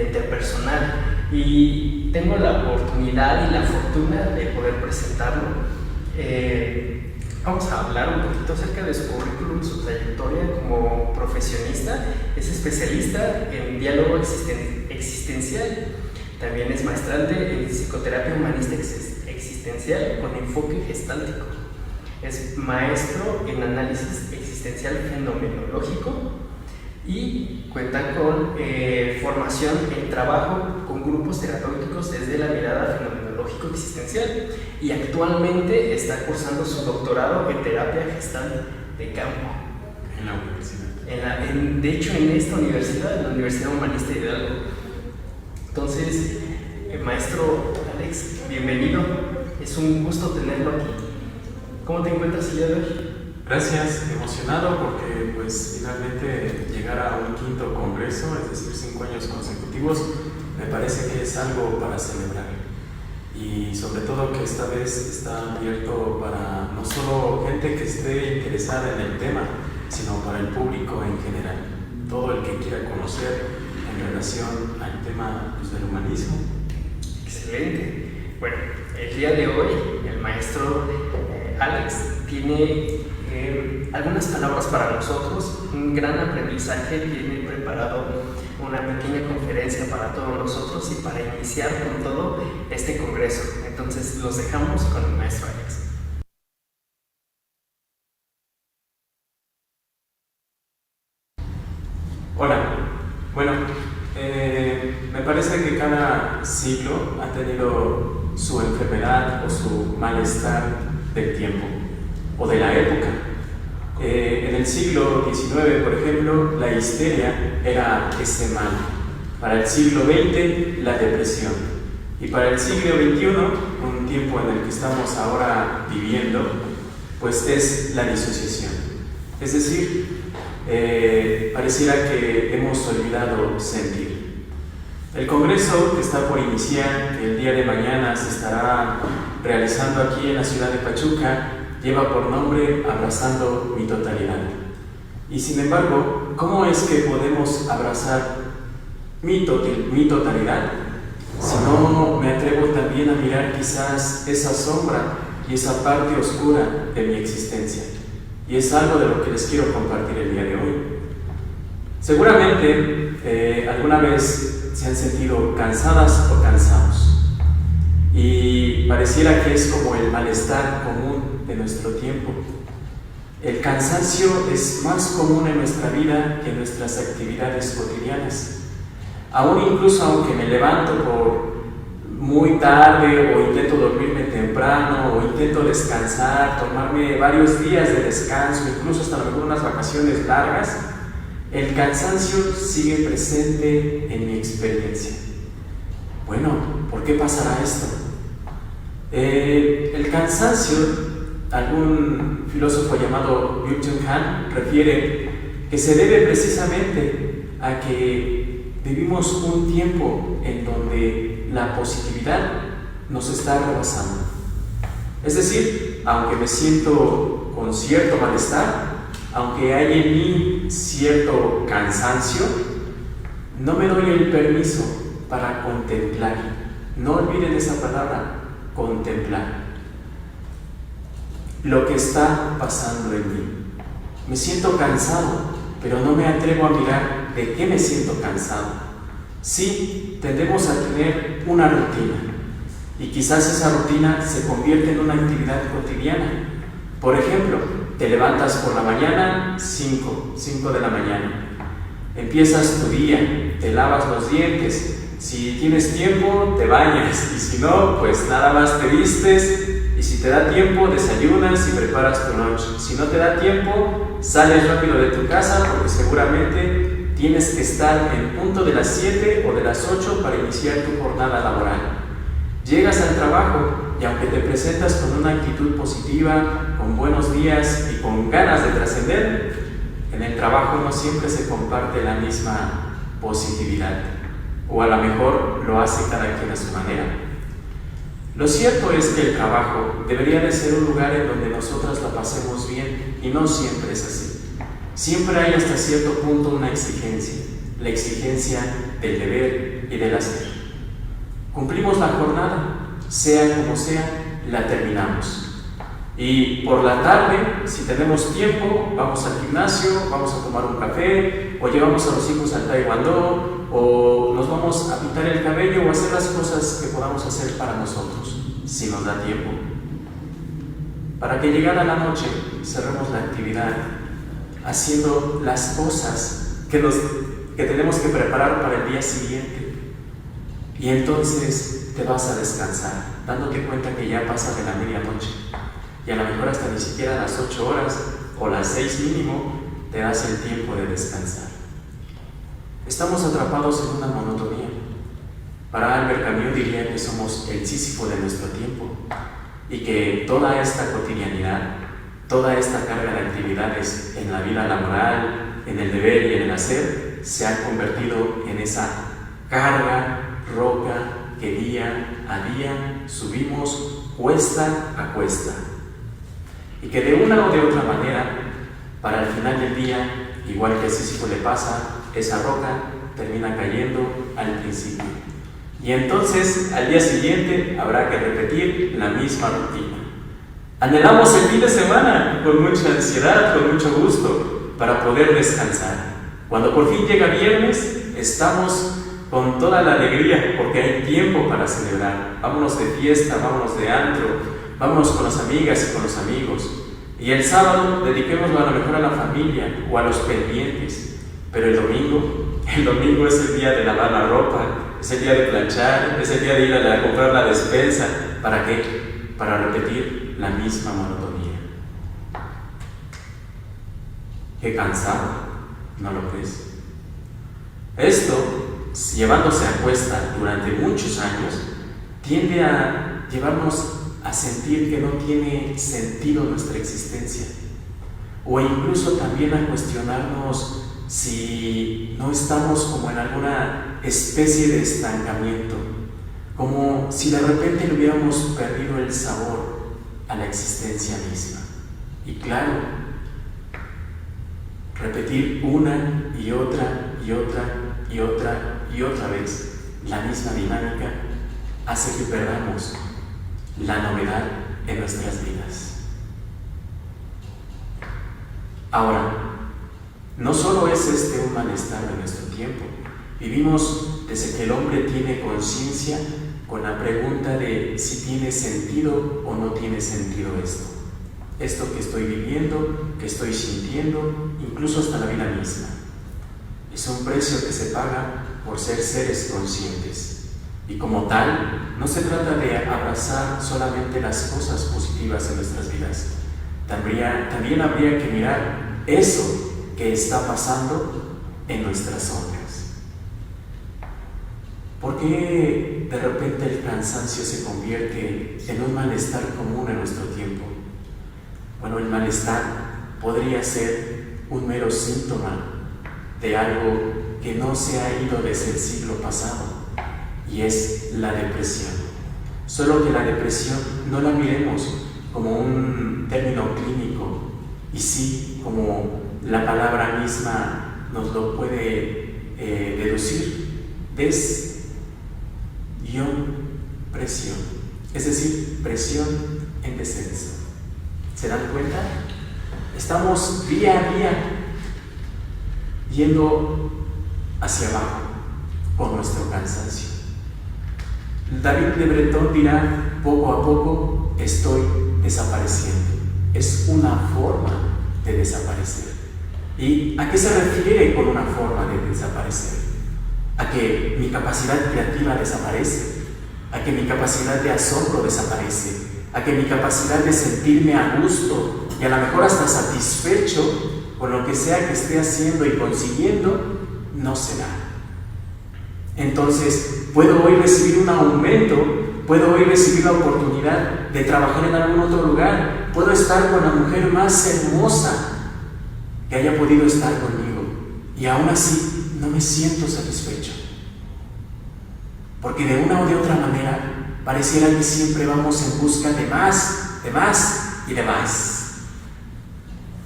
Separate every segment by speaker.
Speaker 1: interpersonal, y tengo la oportunidad y la fortuna de poder presentarlo. Vamos a hablar un poquito acerca de su currículum, su trayectoria como profesionista. Es especialista en diálogo existencial, también es maestrante en psicoterapia humanista existencial con enfoque gestáltico, es maestro en análisis existencial fenomenológico y cuenta con formación en trabajo con grupos terapéuticos desde la mirada fenomenológico-existencial, y actualmente está cursando su doctorado en terapia gestal de campo.
Speaker 2: En la universidad.
Speaker 1: De hecho, en esta universidad, en la Universidad Humanista de Hidalgo. Entonces, maestro Alex, bienvenido. Es un gusto tenerlo aquí. ¿Cómo te encuentras el día de hoy?
Speaker 2: Gracias, emocionado porque pues finalmente llegar a un 5º congreso, es decir, 5 años consecutivos, me parece que es algo para celebrar. Y sobre todo que esta vez está abierto para no solo gente que esté interesada en el tema, sino para el público en general. Todo el que quiera conocer en relación al tema pues, del humanismo.
Speaker 1: Excelente. Bueno, el día de hoy el maestro Alex tiene algunas palabras para nosotros, un gran aprendizaje. Tiene preparado una pequeña conferencia para todos nosotros y para iniciar con todo este congreso. Entonces los dejamos con el maestro Alex.
Speaker 2: Hola, bueno, me parece que cada siglo ha tenido su enfermedad o su malestar del tiempo o de la época. En el siglo XIX, por ejemplo, la histeria era ese mal. Para el siglo XX, la depresión. Y para el siglo XXI, un tiempo en el que estamos ahora viviendo, pues es la disociación. Es decir, pareciera que hemos olvidado sentir. El congreso que está por iniciar, que el día de mañana se estará realizando aquí en la ciudad de Pachuca, lleva por nombre Abrazando mi Totalidad. Y sin embargo, ¿cómo es que podemos abrazar mi totalidad si no me atrevo también a mirar quizás esa sombra y esa parte oscura de mi existencia? Y es algo de lo que les quiero compartir el día de hoy. Seguramente alguna vez se han sentido cansadas o cansados, y pareciera que es como el malestar común de nuestro tiempo. El cansancio es más común en nuestra vida que en nuestras actividades cotidianas. Aún incluso aunque me levanto por muy tarde o intento dormirme temprano o intento descansar, tomarme varios días de descanso, incluso hasta a lo mejor unas vacaciones largas, el cansancio sigue presente en mi experiencia. Bueno, ¿por qué pasará esto? El cansancio, algún filósofo llamado Byung-Chul Han refiere que se debe precisamente a que vivimos un tiempo en donde la positividad nos está rebasando. Es decir, aunque me siento con cierto malestar, aunque hay en mí cierto cansancio, no me doy el permiso para contemplar. No olviden esa palabra, contemplar lo que está pasando en mí. Me siento cansado, pero no me atrevo a mirar de qué me siento cansado. Sí, tendemos a tener una rutina, y quizás esa rutina se convierte en una actividad cotidiana. Por ejemplo, te levantas por la mañana, 5 de la mañana, empiezas tu día, te lavas los dientes, si tienes tiempo te bañas, y si no, pues nada más te vistes, y si te da tiempo desayunas y preparas tu lunch. Si no te da tiempo, sales rápido de tu casa porque seguramente tienes que estar en punto de las 7 o de las 8 para iniciar tu jornada laboral. Llegas al trabajo y aunque te presentas con una actitud positiva, con buenos días y con ganas de trascender, en el trabajo no siempre se comparte la misma positividad, o a lo mejor lo hace cada quien a su manera. Lo cierto es que el trabajo debería de ser un lugar en donde nosotras la pasemos bien, y no siempre es así. Siempre hay hasta cierto punto una exigencia. la exigencia del deber y del hacer. Cumplimos la jornada, sea como sea, la terminamos. Y por la tarde, si tenemos tiempo, vamos al gimnasio, vamos a tomar un café, o llevamos a los hijos al taekwondo, o nos vamos a pintar el cabello, o hacer las cosas que podamos hacer para nosotros, si nos da tiempo. Para que llegada la noche, cerremos la actividad, haciendo las cosas que tenemos que preparar para el día siguiente. Y entonces te vas a descansar, dándote cuenta que ya pasa de la medianoche. Y a lo mejor hasta ni siquiera a las 8 horas o las 6 mínimo te das el tiempo de descansar. Estamos atrapados en una monotonía. Para Albert Camus diría que somos el Sísifo de nuestro tiempo y que toda esta cotidianidad, toda esta carga de actividades en la vida laboral, en el deber y en el hacer, se ha convertido en esa carga roca que día a día subimos cuesta a cuesta. Y que de una o de otra manera, para el final del día, igual que a Sísifo le pasa, esa roca termina cayendo al principio. Y entonces, al día siguiente, habrá que repetir la misma rutina. Anhelamos el fin de semana con mucha ansiedad, con mucho gusto, para poder descansar. Cuando por fin llega viernes, estamos con toda la alegría porque hay tiempo para celebrar. Vámonos de fiesta, vámonos de antro, vámonos con las amigas y con los amigos. Y el sábado dediquémoslo a lo mejor a la familia o a los pendientes. Pero el domingo es el día de lavar la ropa, es el día de planchar, es el día de ir a comprar la despensa. ¿Para qué? Para repetir la misma monotonía. Qué cansado, ¿no lo crees? Esto, llevándose a cuesta durante muchos años, tiende a llevarnos a sentir que no tiene sentido nuestra existencia, o incluso también a cuestionarnos si no estamos como en alguna especie de estancamiento, como si de repente le hubiéramos perdido el sabor a la existencia misma. Y claro, repetir una y otra y otra y otra y otra vez la misma dinámica hace que perdamos la novedad en nuestras vidas. Ahora, no solo es este un malestar de nuestro tiempo, vivimos desde que el hombre tiene conciencia con la pregunta de si tiene sentido o no tiene sentido esto que estoy viviendo, que estoy sintiendo, incluso hasta la vida misma. Es un precio que se paga por ser seres conscientes. Y como tal, no se trata de abrazar solamente las cosas positivas en nuestras vidas. También habría que mirar eso que está pasando en nuestras sombras. ¿Por qué de repente el cansancio se convierte en un malestar común en nuestro tiempo? Bueno, el malestar podría ser un mero síntoma de algo que no se ha ido desde el siglo pasado, y es la depresión. Solo que la depresión no la miremos como un término clínico, y sí como la palabra misma nos lo puede deducir: presión, es decir, presión en descenso. ¿Se dan cuenta? Estamos día a día yendo hacia abajo con nuestro cansancio. David Le Breton dirá: poco a poco estoy desapareciendo. Es una forma de desaparecer. ¿Y a qué se refiere con una forma de desaparecer? A que mi capacidad creativa desaparece, a que mi capacidad de asombro desaparece, a que mi capacidad de sentirme a gusto y a lo mejor hasta satisfecho con lo que sea que esté haciendo y consiguiendo no se da. Entonces, puedo hoy recibir un aumento, puedo hoy recibir la oportunidad de trabajar en algún otro lugar, puedo estar con la mujer más hermosa que haya podido estar conmigo, y aún así no me siento satisfecho, porque de una o de otra manera pareciera que siempre vamos en busca de más y de más,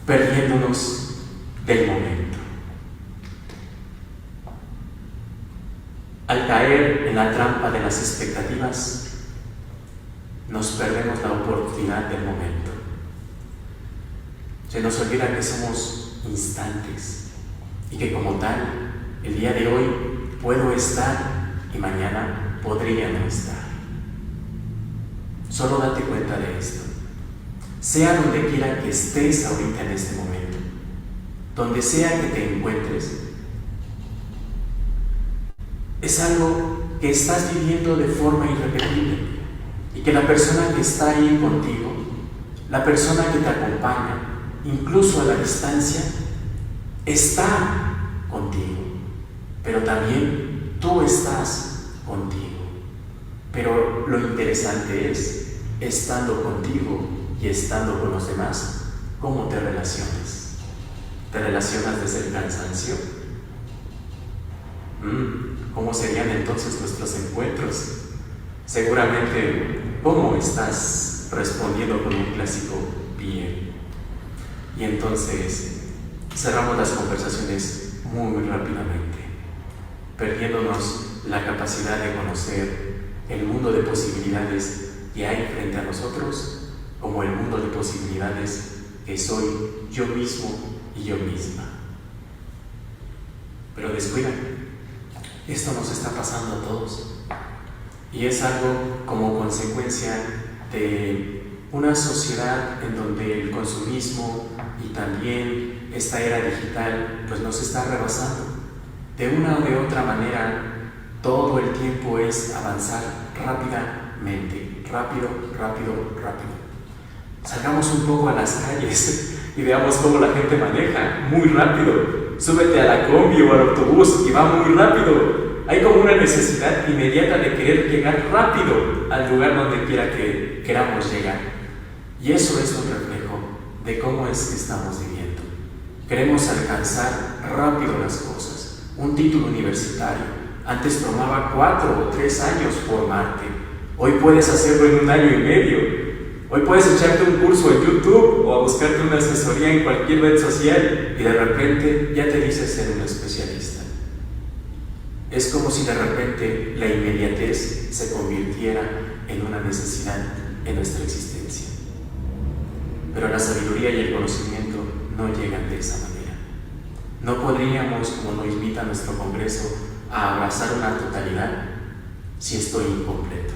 Speaker 2: perdiéndonos del momento. Al caer en la trampa de las expectativas, nos perdemos la oportunidad del momento. Se nos olvida que somos instantes y que como tal, el día de hoy puedo estar y mañana podría no estar. Solo date cuenta de esto. Sea donde quiera que estés ahorita en este momento, donde sea que te encuentres, es algo que estás viviendo de forma irrepetible y que la persona que está ahí contigo, la persona que te acompaña, incluso a la distancia, está contigo, pero también tú estás contigo. Pero lo interesante es, estando contigo y estando con los demás, ¿cómo te relacionas? ¿Te relacionas desde el cansancio? ¿Cómo serían entonces nuestros encuentros? Seguramente, ¿cómo estás respondiendo con un clásico bien? Y entonces cerramos las conversaciones muy rápidamente, perdiéndonos la capacidad de conocer el mundo de posibilidades que hay frente a nosotros, como el mundo de posibilidades que soy yo mismo y yo misma. Pero descuida, esto nos está pasando a todos y es algo como consecuencia de una sociedad en donde el consumismo y también esta era digital pues nos está rebasando. De una o de otra manera, todo el tiempo es avanzar rápidamente, rápido. Salgamos un poco a las calles y veamos cómo la gente maneja muy rápido. Súbete a la combi o al autobús y va muy rápido. Hay como una necesidad inmediata de querer llegar rápido al lugar donde quiera que queramos llegar. Y eso es un reflejo de cómo es que estamos viviendo. Queremos alcanzar rápido las cosas. Un título universitario antes tomaba 4 o 3 años formarte. Hoy puedes hacerlo en 1 año y medio. Hoy puedes echarte un curso en YouTube o a buscarte una asesoría en cualquier red social y de repente ya te dices ser un especialista. Es como si de repente la inmediatez se convirtiera en una necesidad en nuestra existencia. Pero la sabiduría y el conocimiento no llegan de esa manera. No podríamos, como nos invita nuestro Congreso, a abrazar una totalidad si estoy incompleto.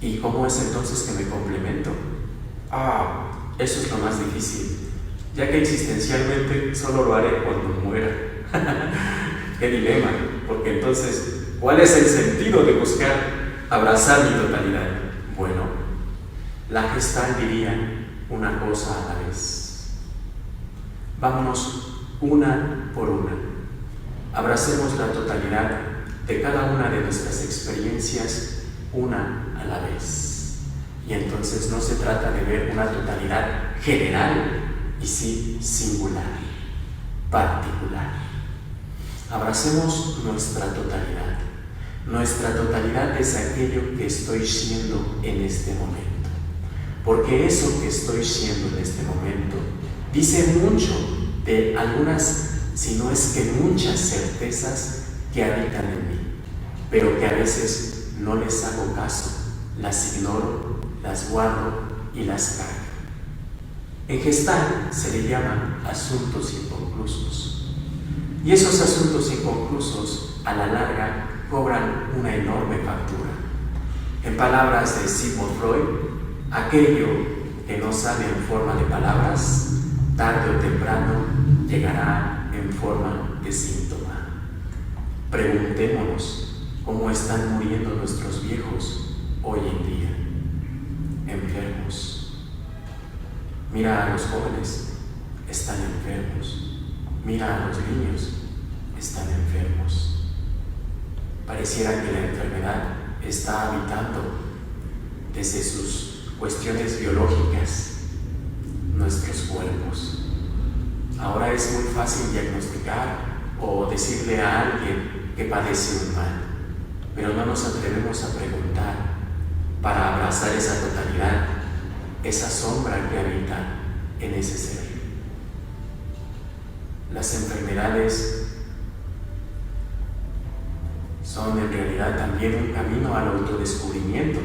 Speaker 2: ¿Y cómo es entonces que me complemento? Eso es lo más difícil, ya que existencialmente solo lo haré cuando muera. ¡Qué dilema! Porque entonces, ¿cuál es el sentido de buscar abrazar mi totalidad? Bueno, la Gestalt diría una cosa a la vez. Vámonos una por una. Abracemos la totalidad de cada una de nuestras experiencias, una a la vez. Y entonces no se trata de ver una totalidad general, y sí singular, particular. Abracemos nuestra totalidad. Nuestra totalidad es aquello que estoy siendo en este momento. Porque eso que estoy siendo en este momento dice mucho de algunas, si no es que muchas certezas que habitan en mí, pero que a veces no les hago caso, las ignoro, las guardo y las cargo. En Gestalt se le llaman asuntos inconclusos. Y esos asuntos inconclusos, a la larga, cobran una enorme factura. En palabras de Sigmund Freud, aquello que no sale en forma de palabras, tarde o temprano llegará en forma de síntoma. Preguntémonos cómo están muriendo nuestros viejos hoy en día. Enfermos. Mira a los jóvenes, están enfermos. Mira a los niños, están enfermos. Pareciera que la enfermedad está habitando desde sus cuestiones biológicas nuestros cuerpos. Ahora es muy fácil diagnosticar o decirle a alguien que padece un mal, pero no nos atrevemos a preguntar para abrazar esa totalidad, esa sombra que habita en ese ser. Las enfermedades son en realidad también un camino al autodescubrimiento.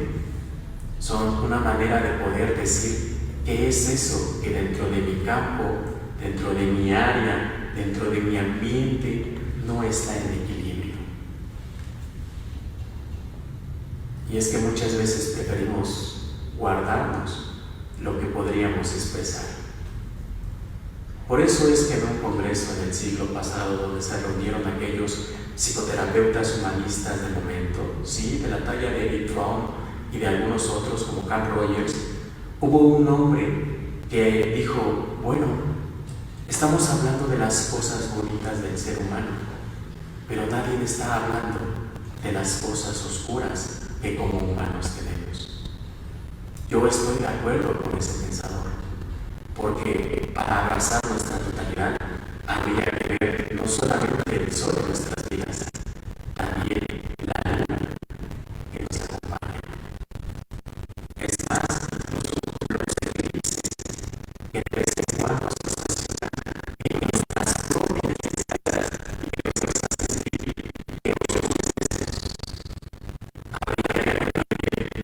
Speaker 2: Son una manera de poder decir qué es eso que dentro de mi campo, dentro de mi área, dentro de mi ambiente, no está en equilibrio. Y es que muchas veces preferimos guardarnos lo que podríamos expresar. Por eso es que en un congreso en el siglo pasado, donde se reunieron aquellos psicoterapeutas humanistas del momento, sí, de la talla de Eric Fromm y de algunos otros como Carl Rogers, hubo un hombre que dijo: bueno, estamos hablando de las cosas bonitas del ser humano, pero nadie está hablando de las cosas oscuras que como humanos tenemos. Yo estoy de acuerdo con ese pensador, porque para abrazar nuestra totalidad habría que ver no solamente el sol de nuestras vidas, también la luna que nos acompaña. Es más, incluso los eclipses que de vez en cuando se estacionan en nuestras propias necesidades y que nos hacen sentir que otros deseos. Habría que ver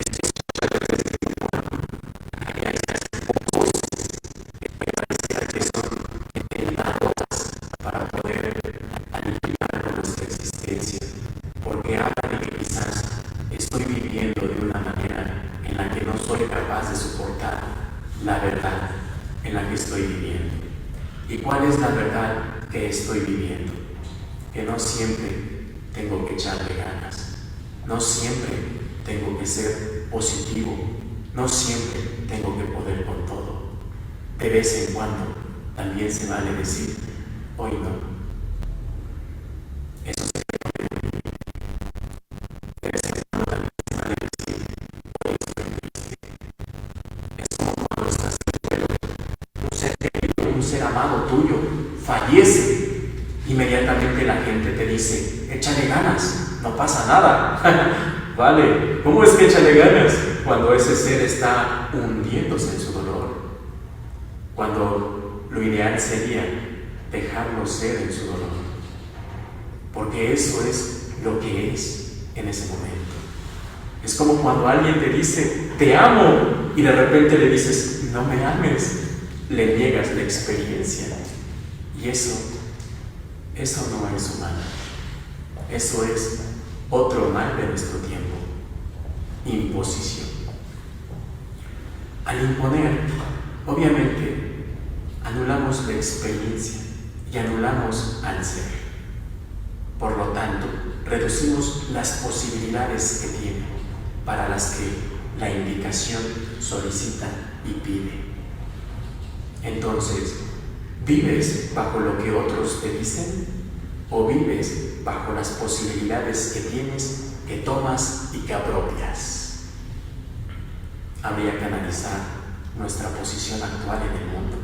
Speaker 2: escuchar de vez en cuando aquellas voces que pareciera que son tentadoras para poder aniquilar nuestra existencia, porque habla de que quizás estoy viviendo de una manera en la que no soy capaz de soportar la verdad en la que estoy viviendo. ¿Y cuál es la verdad que estoy viviendo? Que no siempre tengo que echarle ganas, no siempre tengo que ser positivo, no siempre tengo que poder con todo. De vez en cuando también se vale decir: hoy no. Eso se puede. De vez en cuando también se vale decir: hoy estoy triste. Es como cuando estás en el duelo, un ser querido, un ser amado tuyo fallece. Inmediatamente la gente te dice: échale ganas, no pasa nada. Vale, ¿cómo es que échale ganas? Cuando ese ser está hundiéndose en su dolor, cuando lo ideal sería dejarlo ser en su dolor, porque eso es lo que es en ese momento. Es como cuando alguien te dice: te amo, y de repente le dices: no me ames, le niegas la experiencia. Y eso no es humano. Eso es otro mal de nuestro tiempo: imposición. Al imponer, obviamente, anulamos la experiencia y anulamos al ser. Por lo tanto, reducimos las posibilidades que tiene, para las que la indicación solicita y pide. Entonces, ¿vives bajo lo que otros te dicen? ¿O vives bajo las posibilidades que tienes, que tomas y que apropias? Habría que analizar nuestra posición actual en el mundo.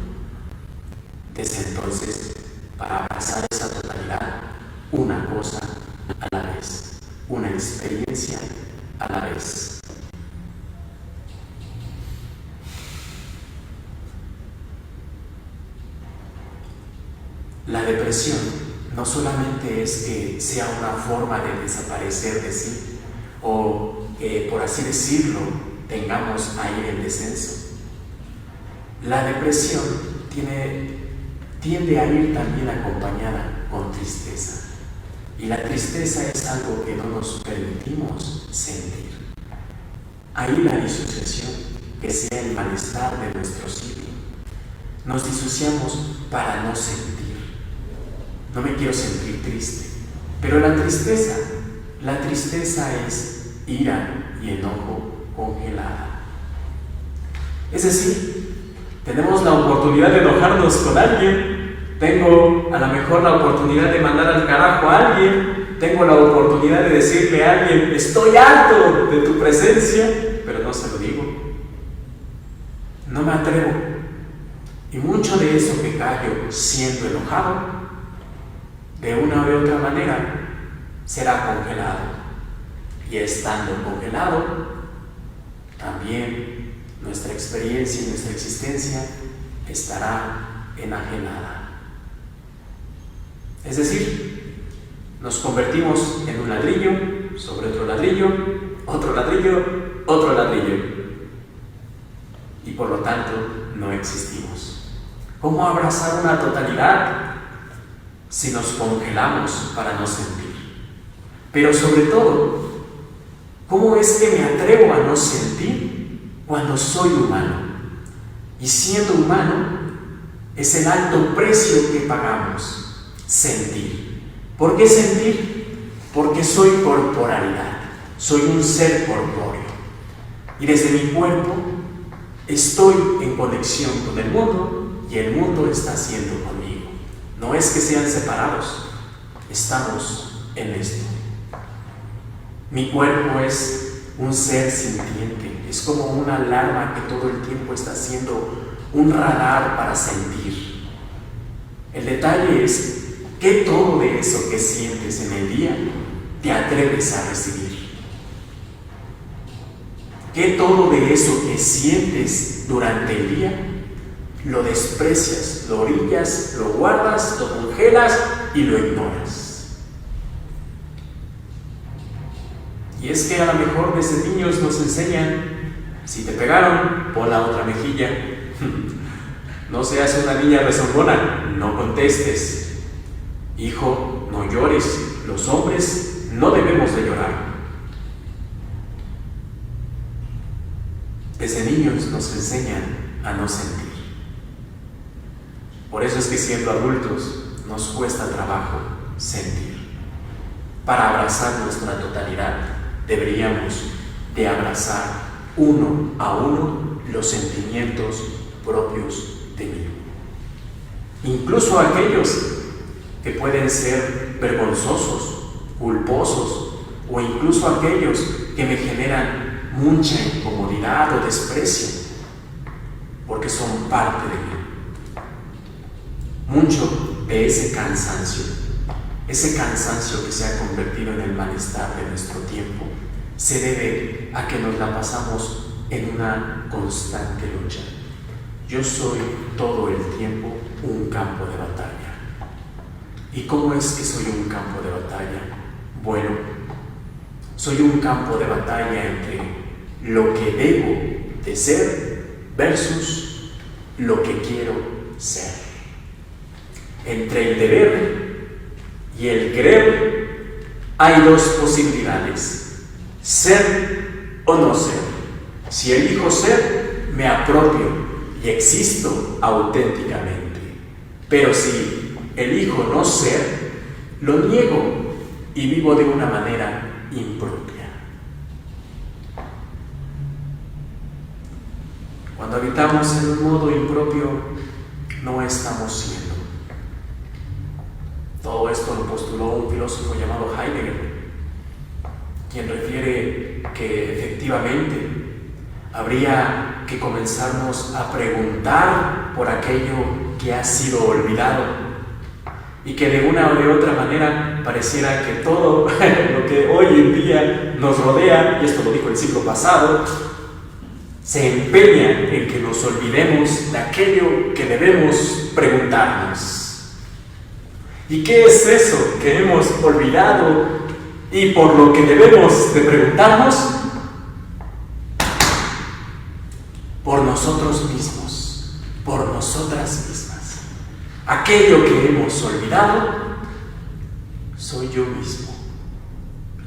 Speaker 2: Desde entonces, para abrazar esa totalidad, una cosa a la vez, una experiencia a la vez. La depresión no solamente es que sea una forma de desaparecer de sí, o que, por así decirlo, tengamos ahí el descenso. La depresión tiende a ir también acompañada con tristeza. Y la tristeza es algo que no nos permitimos sentir. Ahí la disociación, que sea el malestar de nuestro sitio. Nos disociamos para no sentir. No me quiero sentir triste. Pero la tristeza es ira y enojo congelada. Es decir, tenemos la oportunidad de enojarnos con alguien. Tengo a lo mejor la oportunidad de mandar al carajo a alguien. Tengo la oportunidad de decirle a alguien: estoy harto de tu presencia, pero no se lo digo. No me atrevo. Y mucho de eso que callo siendo enojado, de una u otra manera, será congelado. Y estando congelado, también nuestra experiencia y nuestra existencia estará enajenada. Es decir, Nos convertimos en un ladrillo, sobre otro ladrillo, otro ladrillo, otro ladrillo. Y por lo tanto, no existimos. ¿Cómo abrazar una totalidad si nos congelamos para no sentir? Pero sobre todo, ¿cómo es que me atrevo a no sentir cuando soy humano? Y siendo humano, es el alto precio que pagamos, sentir. ¿Por qué sentir? Porque soy corporalidad, soy un ser corpóreo. Y desde mi cuerpo estoy en conexión con el mundo y el mundo está siendo conmigo. No es que sean separados, estamos en esto. Mi cuerpo es un ser sintiente, es como una alarma que todo el tiempo está haciendo un radar para sentir. El detalle es que todo de eso que sientes en el día te atreves a recibir. Que todo de eso que sientes durante el día lo desprecias, lo orillas, lo guardas, lo congelas y lo ignoras. Y es que a lo mejor desde niños nos enseñan, si te pegaron, pon la otra mejilla. No seas una niña rezongona, no contestes. Hijo, no llores, los hombres no debemos de llorar. Desde niños nos enseñan a no sentir. Por eso es que siendo adultos nos cuesta trabajo sentir. Para abrazar nuestra totalidad deberíamos de abrazar uno a uno los sentimientos propios de mí. Incluso aquellos que pueden ser vergonzosos, culposos, o incluso aquellos que me generan mucha incomodidad o desprecio, porque son parte de mí. Mucho de ese cansancio que se ha convertido en el malestar de nuestro tiempo, se debe a que nos la pasamos en una constante lucha. Yo soy todo el tiempo un campo de batalla. ¿Y cómo es que soy un campo de batalla? Bueno, soy un campo de batalla entre lo que debo de ser versus lo que quiero ser. Entre el deber y el querer hay dos posibilidades: ser o no ser. Si elijo ser, me apropio y existo auténticamente. Pero si elijo no ser, lo niego y vivo de una manera impropia. Cuando habitamos en un modo impropio, no estamos siendo. Todo esto lo postuló un filósofo llamado Heidegger, quien refiere que efectivamente habría que comenzarnos a preguntar por aquello que ha sido olvidado y que de una o de otra manera pareciera que todo lo que hoy en día nos rodea, y esto lo dijo el siglo pasado, se empeña en que nos olvidemos de aquello que debemos preguntarnos. ¿Y qué es eso que hemos olvidado y por lo que debemos de preguntarnos? Por nosotros mismos, por nosotras mismas. Aquello que hemos olvidado soy yo mismo,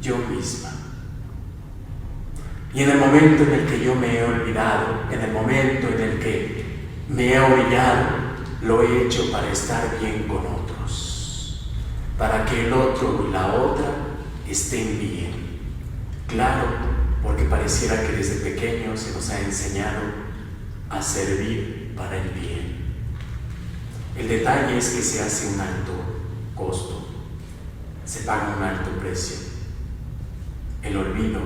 Speaker 2: yo misma. Y en el momento en el que yo me he olvidado, en el momento en el que me he orillado, lo he hecho para estar bien con otros, para que el otro y la otra estén bien. Claro, porque pareciera que desde pequeños se nos ha enseñado a servir para el bien. El detalle es que se hace un alto costo, se paga un alto precio: el olvido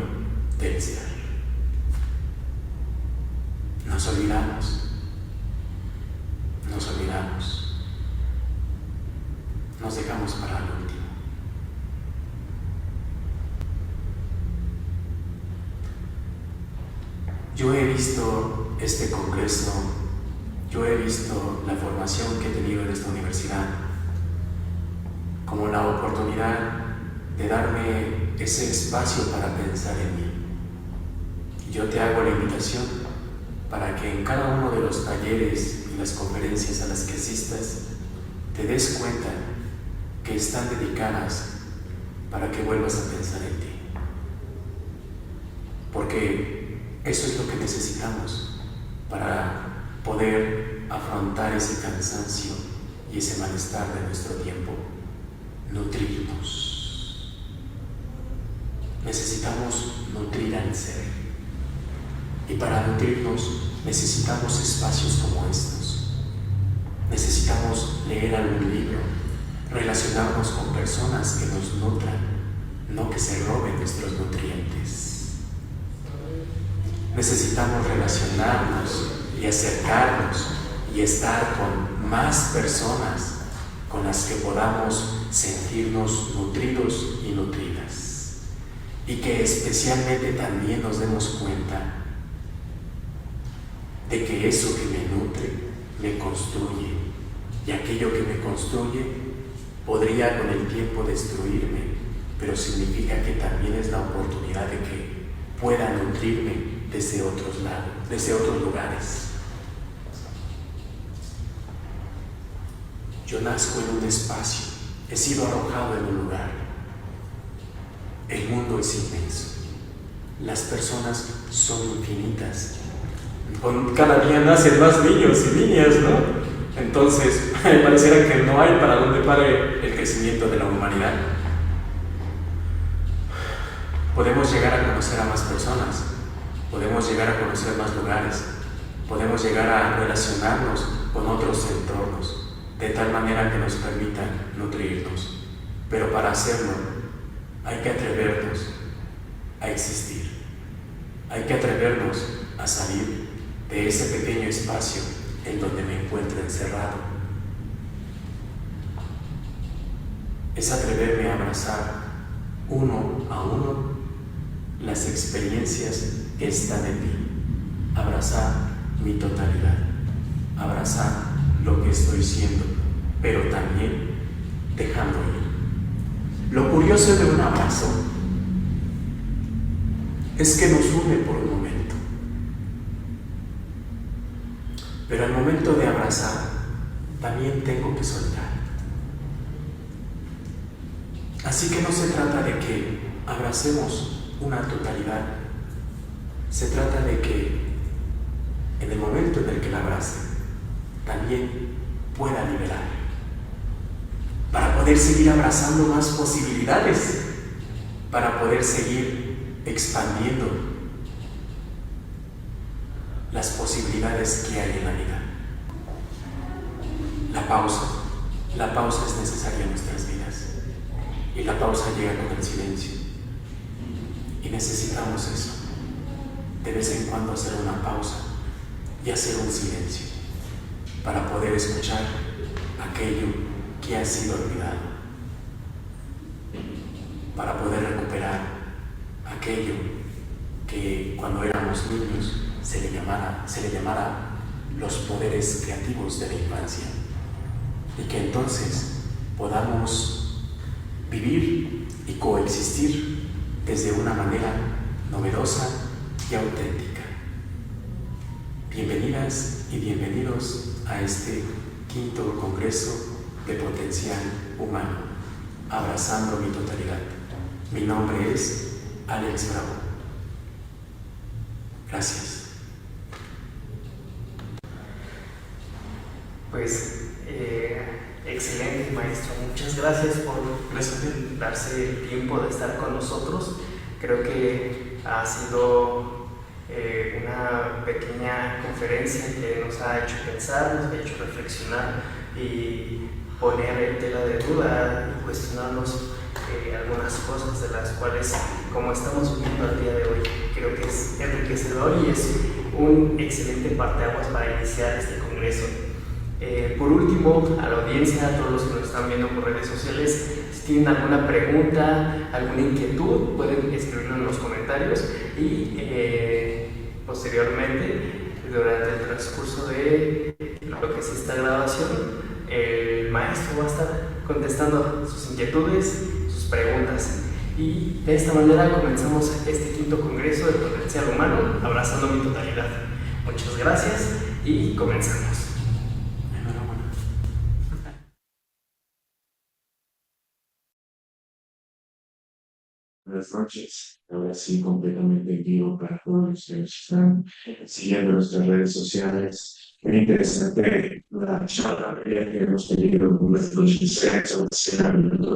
Speaker 2: del ser. Nos olvidamos, nos dejamos para el último. Yo he visto este congreso, yo he visto la formación que he tenido en esta universidad como la oportunidad de darme ese espacio para pensar en mí. Yo te hago la invitación para que en cada uno de los talleres y las conferencias a las que asistas te des cuenta que están dedicadas para que vuelvas a pensar en ti. Porque eso es lo que necesitamos para poder afrontar ese cansancio y ese malestar de nuestro tiempo. Nutrirnos. Necesitamos nutrir al ser. Y para nutrirnos necesitamos espacios como estos. Necesitamos leer algún libro, relacionarnos con personas que nos nutran, no que se roben nuestros nutrientes. Necesitamos relacionarnos y acercarnos y estar con más personas con las que podamos sentirnos nutridos y nutridas, y que especialmente también nos demos cuenta de que eso que me nutre me construye, y aquello que me construye podría con el tiempo destruirme, pero significa que también es la oportunidad de que pueda nutrirme desde otros lados, desde otros lugares. Yo nazco en un espacio, he sido arrojado en un lugar. El mundo es inmenso, las personas son infinitas. Cada día nacen más niños y niñas, ¿no? Entonces, pareciera que no hay para dónde pare el crecimiento de la humanidad. Podemos llegar a conocer a más personas, podemos llegar a conocer más lugares, podemos llegar a relacionarnos con otros entornos, de tal manera que nos permitan nutrirnos. Pero para hacerlo, hay que atrevernos a existir, hay que atrevernos a salir de ese pequeño espacio en donde me encuentro encerrado. Es atreverme a abrazar uno a uno las experiencias que están en mí, abrazar mi totalidad, abrazar lo que estoy siendo, pero también dejando ir. Lo curioso de un abrazo es que nos une por un momento, pero al momento de abrazar también tengo que soltar. Así que no se trata de que abracemos una totalidad, se trata de que en el momento en el que la abrace también pueda liberar, para poder seguir abrazando más posibilidades, para poder seguir expandiendo las posibilidades que hay en la vida. La pausa es necesaria en nuestras vidas, y la pausa llega con el silencio, y necesitamos eso, de vez en cuando hacer una pausa y hacer un silencio, para poder escuchar aquello que ha sido olvidado, para poder recuperar aquello que cuando éramos niños se le llamara los poderes creativos de la infancia, y que entonces podamos vivir y coexistir desde una manera novedosa y auténtica. Bienvenidas y bienvenidos a este 5º Congreso de Potencial Humano, abrazando mi totalidad. Mi nombre es Alex Bravo. Gracias.
Speaker 1: Pues, excelente, maestro. Muchas gracias por darse el tiempo de estar con nosotros. Creo que ha sido una pequeña conferencia que nos ha hecho pensar, nos ha hecho reflexionar y poner en tela de duda y cuestionarnos algunas cosas de las cuales, como estamos viviendo al día de hoy, creo que es enriquecedor y es un excelente parteaguas para iniciar este congreso. Por último, a la audiencia, a todos los que nos están viendo por redes sociales, si tienen alguna pregunta, alguna inquietud, pueden escribirlo en los comentarios y posteriormente, durante el transcurso de lo que es esta grabación, el maestro va a estar contestando sus inquietudes, sus preguntas. Y de esta manera comenzamos este quinto congreso de potencial humano, abrazando mi totalidad. Muchas gracias y comenzamos.
Speaker 3: Buenas noches. Ahora sí, completamente en vivo para todos los que nos están siguiendo en nuestras redes sociales. Muy interesante la charla que hemos tenido con nuestros licenciados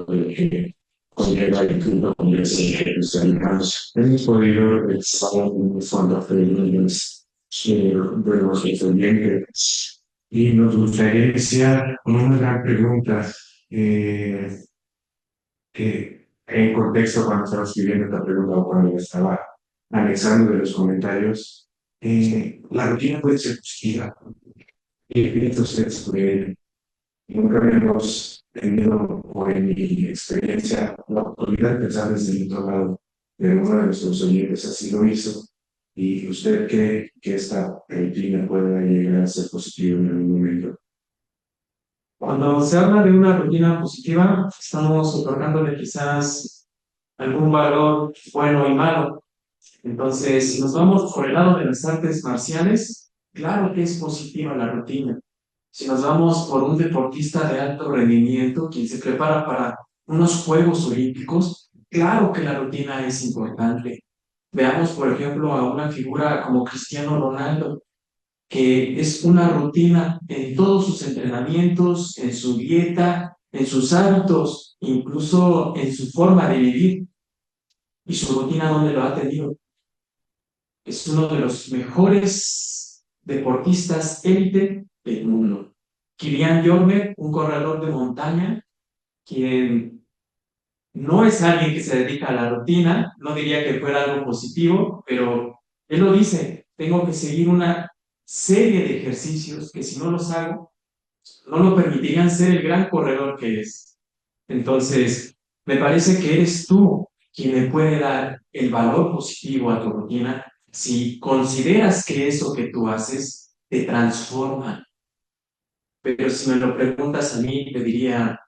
Speaker 3: de que conlleva el club de los hermanos. Hemos podido expresar un fondo de niños de los estudiantes y nos gustaría iniciar con una gran pregunta. Que en contexto cuando estaba escribiendo esta pregunta o cuando estaba anexando de los comentarios, la rutina puede ser positiva. Y entonces, nunca hemos tenido, o en mi experiencia, la oportunidad de pensar desde el otro lado. Pero uno de nuestros oyentes así lo hizo. ¿Y usted cree que esta rutina pueda llegar a ser positiva en algún momento?
Speaker 4: Cuando se habla de una rutina positiva, estamos otorgándole quizás algún valor bueno y malo. Entonces, si nos vamos por el lado de las artes marciales, claro que es positiva la rutina. Si nos vamos por un deportista de alto rendimiento, quien se prepara para unos Juegos Olímpicos, claro que la rutina es importante. Veamos, por ejemplo, a una figura como Cristiano Ronaldo, que es una rutina en todos sus entrenamientos, en su dieta, en sus hábitos, incluso en su forma de vivir. Y su rutina, ¿dónde lo ha tenido? Es uno de los mejores deportistas élite del mundo. Kilian Jornet, un corredor de montaña, quien no es alguien que se dedica a la rutina, no diría que fuera algo positivo, pero él lo dice, tengo que seguir una serie de ejercicios que si no los hago, no lo permitirían ser el gran corredor que es. Entonces, me parece que eres tú quien le puede dar el valor positivo a tu rutina si consideras que eso que tú haces te transforma. Pero si me lo preguntas a mí, te diría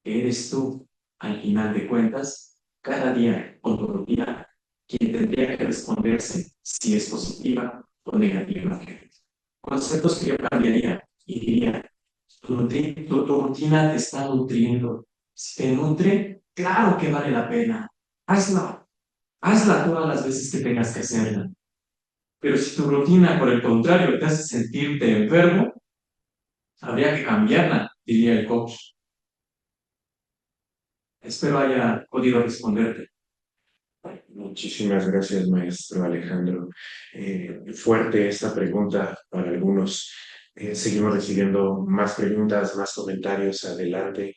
Speaker 4: que eres tú, al final de cuentas, cada día con tu rutina, quien tendría que responderse si es positiva o negativa. Conceptos que yo cambiaría y diría, tu rutina te está nutriendo. Si te nutre, claro que vale la pena. Hazla. Hazla todas las veces que tengas que hacerla. Pero si tu rutina, por el contrario, te hace sentirte enfermo, habría que cambiarla, diría el coach. Espero haya podido responderte.
Speaker 3: Muchísimas gracias, maestro Alejandro. Fuerte esta pregunta para algunos. Seguimos recibiendo más preguntas, más comentarios adelante.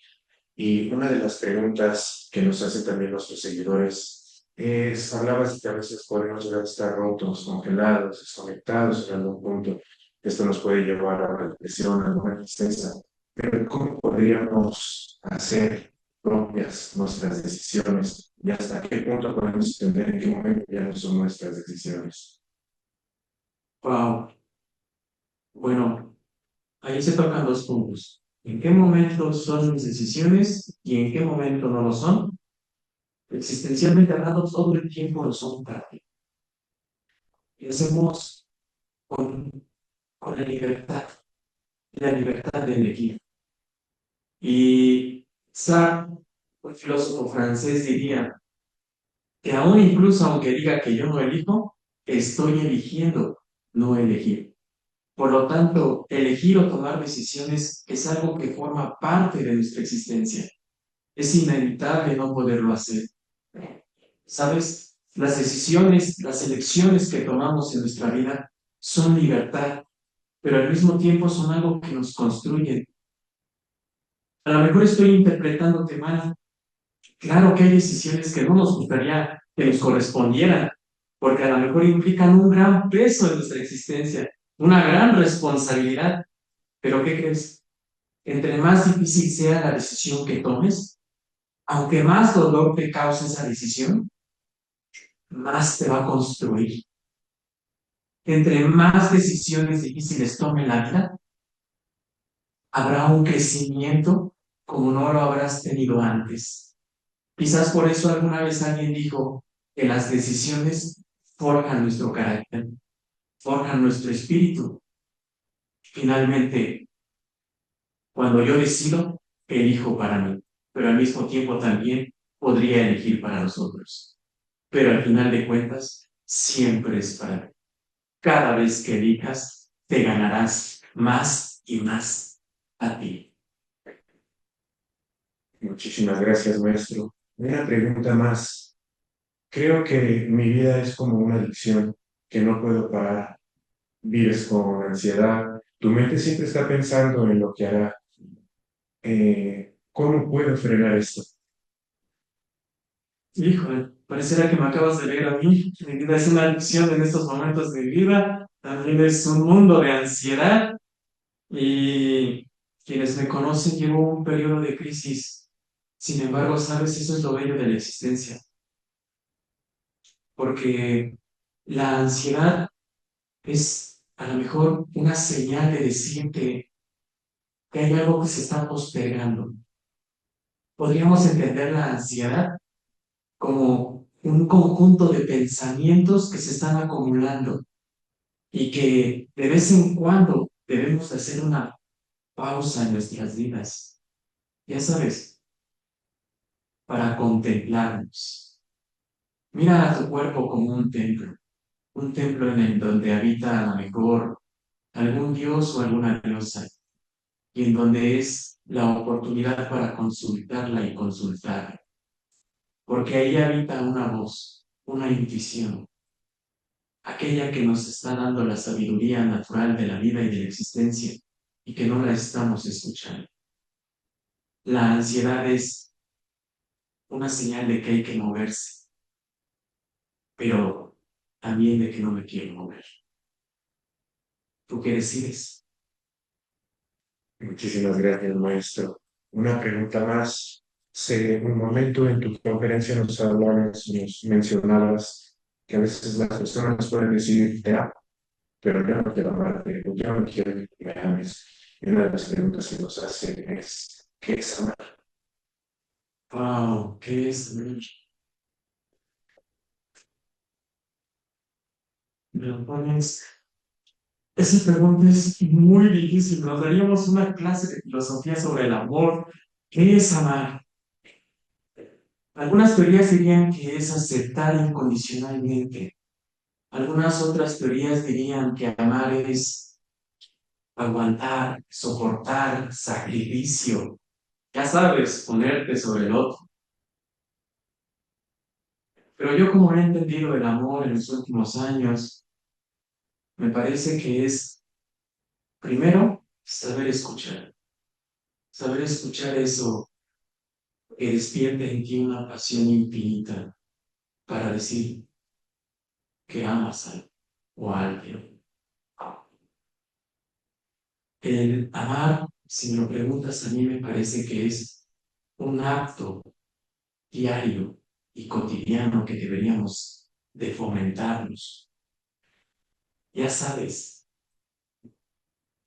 Speaker 3: Y una de las preguntas que nos hacen también nuestros seguidores es, hablabas de que a veces podemos llegar a estar rotos, congelados, desconectados en algún punto. Esto nos puede llevar a una depresión, a una tristeza. Pero ¿cómo podríamos hacer propias nuestras decisiones y hasta qué punto podemos entender en qué momento ya no son nuestras decisiones?
Speaker 4: Wow. Bueno, ahí se tocan dos puntos. ¿En qué momento son mis decisiones y en qué momento no lo son? Existencialmente hablando, todo el tiempo lo son para ti. Y hacemos con, con la libertad de elegir. Y Sartre, un filósofo francés, diría que aún incluso aunque diga que yo no elijo, estoy eligiendo no elegir. Por lo tanto, elegir o tomar decisiones es algo que forma parte de nuestra existencia. Es inevitable no poderlo hacer. ¿Sabes? Las decisiones, las elecciones que tomamos en nuestra vida son libertad, pero al mismo tiempo son algo que nos construyen. A lo mejor estoy interpretándote mal. Claro que hay decisiones que no nos gustaría que nos correspondieran, porque a lo mejor implican un gran peso en nuestra existencia, una gran responsabilidad. Pero ¿qué crees? Entre más difícil sea la decisión que tomes, aunque más dolor te cause esa decisión, más te va a construir. Entre más decisiones difíciles tome la vida, habrá un crecimiento como no lo habrás tenido antes. Quizás por eso alguna vez alguien dijo que las decisiones forjan nuestro carácter, forjan nuestro espíritu. Finalmente, cuando yo decido, elijo para mí, pero al mismo tiempo también podría elegir para los otros. Pero al final de cuentas, siempre es para mí. Cada vez que elijas, te ganarás más y más a ti.
Speaker 3: Muchísimas gracias, maestro. Una pregunta más. Creo que mi vida es como una adicción que no puedo parar. Vives con ansiedad. Tu mente siempre está pensando en lo que hará. ¿Cómo puedo frenar esto?
Speaker 4: Híjole, pareciera que me acabas de leer a mí. Mi vida es una adicción en estos momentos de mi vida. También es un mundo de ansiedad. Y quienes me conocen, llevo un periodo de crisis. Sin embargo, sabes, eso es lo bello de la existencia. Porque la ansiedad es a lo mejor una señal de decirte que hay algo que se está postergando. Podríamos entender la ansiedad como un conjunto de pensamientos que se están acumulando y que de vez en cuando debemos de hacer una pausa en nuestras vidas, ya sabes, para contemplarnos. Mira a tu cuerpo como un templo en el donde habita a lo mejor algún dios o alguna diosa, y en donde es la oportunidad para consultarla y consultar, porque ahí habita una voz, una intuición, aquella que nos está dando la sabiduría natural de la vida y de la existencia, y que no la estamos escuchando. La ansiedad es una señal de que hay que moverse, pero también de que no me quiero mover. ¿Tú qué decides?
Speaker 3: Muchísimas gracias, maestro. Una pregunta más. Sé, un momento en tu conferencia nos hablabas, nos mencionabas que a veces las personas pueden decir te amo, pero yo no quiero amarte, o yo no quiero que me ames. Y una de las preguntas que nos hacen es, ¿qué es amar?
Speaker 4: Wow, ¿qué es? Me lo pones. Esa pregunta es muy difícil. Nos daríamos una clase de filosofía sobre el amor. ¿Qué es amar? Algunas teorías dirían que es aceptar incondicionalmente. Algunas otras teorías dirían que amar es aguantar, soportar, sacrificio. Ya sabes, ponerte sobre el otro. Pero yo como he entendido el amor en los últimos años, me parece que es, primero, saber escuchar. Saber escuchar eso que despierte en ti una pasión infinita para decir que amas a algo o a alguien. El amar, si me lo preguntas a mí, me parece que es un acto diario y cotidiano que deberíamos de fomentarnos. Ya sabes,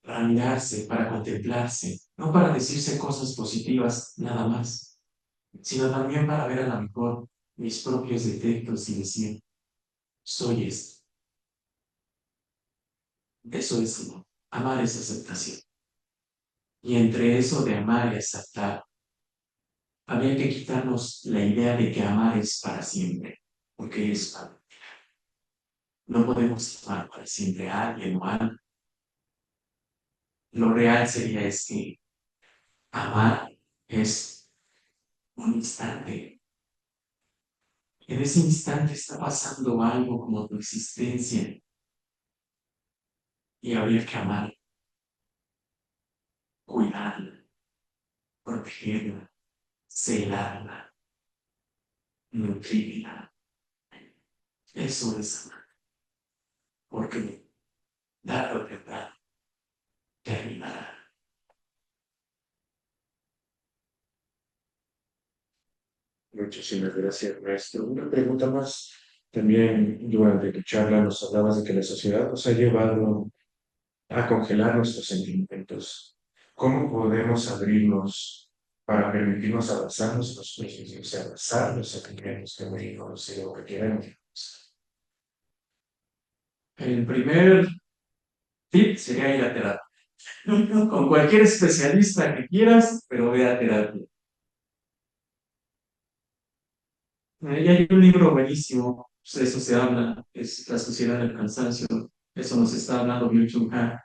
Speaker 4: para mirarse, para contemplarse, no para decirse cosas positivas nada más, sino también para ver a lo mejor mis propios defectos y decir, soy esto. Eso es amor. Amar es aceptación. Y entre eso de amar y aceptar, habría que quitarnos la idea de que amar es para siempre, porque es para... No podemos amar para siempre a alguien o a algo. Lo real sería es que amar es un instante. En ese instante está pasando algo como tu existencia y habría que amar, cuidarla, protegerla, celarla, nutrirla. Eso es amar, porque darlo temprano terminará.
Speaker 3: Muchísimas gracias, maestro. Una pregunta más. También durante tu charla nos hablabas de que la sociedad nos ha llevado a congelar nuestros sentimientos. ¿Cómo podemos abrirnos para permitirnos abrazarnos nosotros mismos y abrazar los sentimientos que hemos conocido o que queremos.
Speaker 4: El primer tip sería ir a terapia. Con cualquier especialista que quieras, pero ve a terapia. Y hay un libro buenísimo, pues de eso se habla, es La sociedad del cansancio. Eso nos está hablando Byung-Chul Han,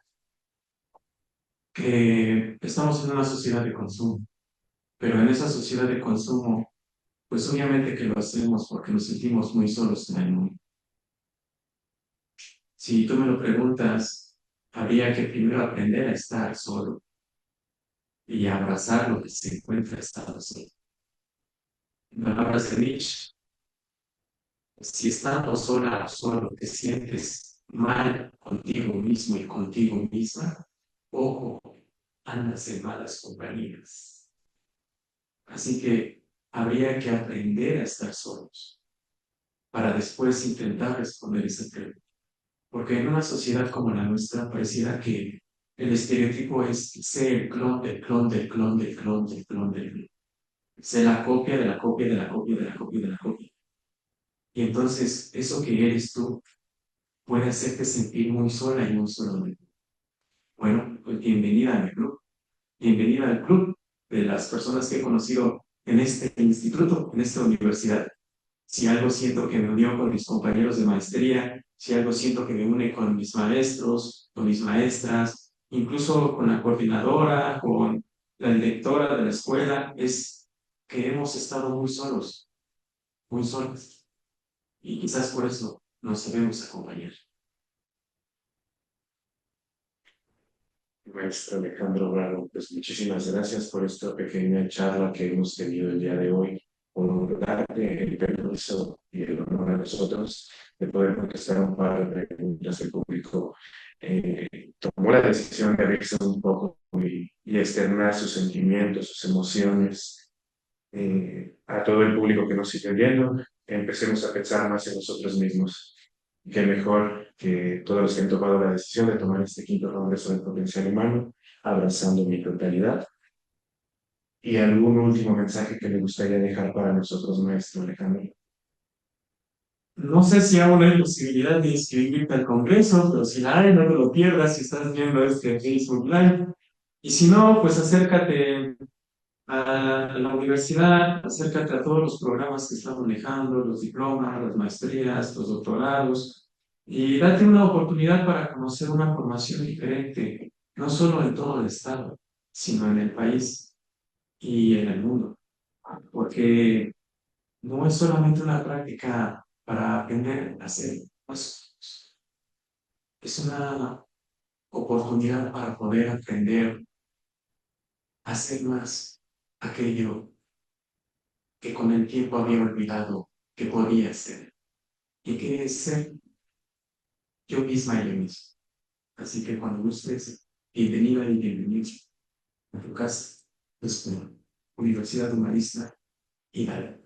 Speaker 4: que estamos en una sociedad de consumo, pero en esa sociedad de consumo, pues obviamente que lo hacemos porque nos sentimos muy solos en el mundo. Si tú me lo preguntas, habría que primero aprender a estar solo y a abrazar lo que se encuentra estado solo. En palabras de Nietzsche, si estando sola o solo te sientes mal contigo mismo y contigo misma, ojo, andas en malas compañías. Así que habría que aprender a estar solos para después intentar responder esa pregunta. Porque en una sociedad como la nuestra pareciera que el estereotipo es ser el clon del clon del clon del clon del clon del clon. Ser la copia de la copia de la copia de la copia de la copia. Y entonces eso que eres tú puede hacerte sentir muy sola y muy solo. Bueno, pues bienvenida a mi club. Bienvenida al club de las personas que he conocido en este instituto, en esta universidad. Si algo siento que me unió con mis compañeros de maestría, si algo siento que me une con mis maestros, con mis maestras, incluso con la coordinadora, con la directora de la escuela, es que hemos estado muy solos, muy solos. Y quizás por eso nos sabemos acompañar.
Speaker 3: Maestro Alejandro Bravo, pues muchísimas gracias por esta pequeña charla que hemos tenido el día de hoy, por darte el permiso y el honor a nosotros de poder contestar un par de preguntas del público. Tomó la decisión de abrirse un poco y externar sus sentimientos, sus emociones a todo el público que nos sigue oyendo. Empecemos a pensar más en nosotros mismos. Qué mejor que todos los que han tomado la decisión de tomar este quinto congreso del potencial humano, abrazando mi totalidad. ¿Y algún último mensaje que le gustaría dejar para nosotros, maestro Alejandro?
Speaker 4: No sé si aún hay posibilidad de inscribirte al Congreso, pero si la hay, no te lo pierdas si estás viendo este Facebook Live. Y si no, pues acércate a la universidad, acércate a todos los programas que están manejando, los diplomas, las maestrías, los doctorados, y date una oportunidad para conocer una formación diferente, no solo en todo el estado, sino en el país y en el mundo. Porque no es solamente una práctica para aprender a hacer cosas, es una oportunidad para poder aprender a hacer más aquello que con el tiempo había olvidado que podía ser, y que es ser yo misma y yo mismo. Así que cuando gustes, bienvenida y bienvenido a tu casa, nuestra Universidad Humanista y dale.